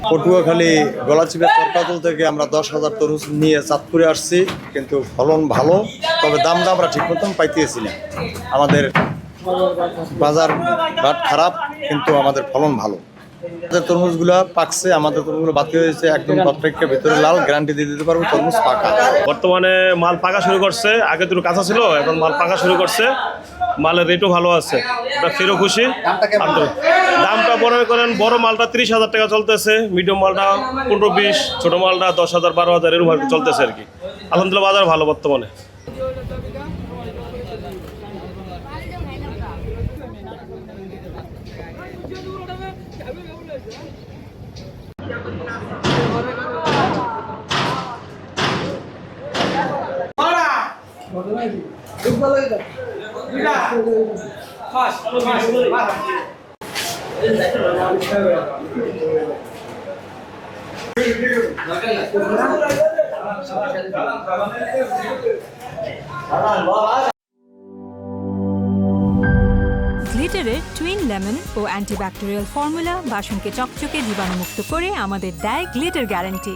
পটুয়াখালী গলাচিপা চরকাতল থেকে আমরা 10,000 তরমুজ নিয়ে চাঁদপুরে আসছি, কিন্তু ফলন ভালো, তবে দামটা আমরা ঠিক মতন পাইতেছি না। আমাদের বাজার ঘাট খারাপ, কিন্তু আমাদের ফলন ভালো। আমাদের তরমুজগুলো পাকছে, আমাদের তরমুজগুলো বাতি হয়েছে, একদম প্রত্যেকটা ভিতরে লাল, গ্যারান্টি দিয়ে দিতে পারবো তরমুজ পাকা। বর্তমানে মাল পাকা শুরু করছে, আগে তো কাঁচা ছিল, এখন মাল পাকা শুরু করছে, মালের রেটও ভালো আছে, আমরা ফেরও খুশি। দামটা মনে করেন বড় মালটা 30,000 টাকা চলতেছে, মিডিয়াম মালটা 15-20, ছোট মালটা 10,000 12,000 এরকম চলতেছে আর কি। আলহামদুলিল্লাহ বাজার ভালো বর্তমানে। গ্লিটারের টুইন লেমন ও অ্যান্টিব্যাকটেরিয়াল ফর্মুলা বাসনকে চকচকে জীবাণুমুক্ত করে আমাদের দেয় গ্লিটার গ্যারান্টি।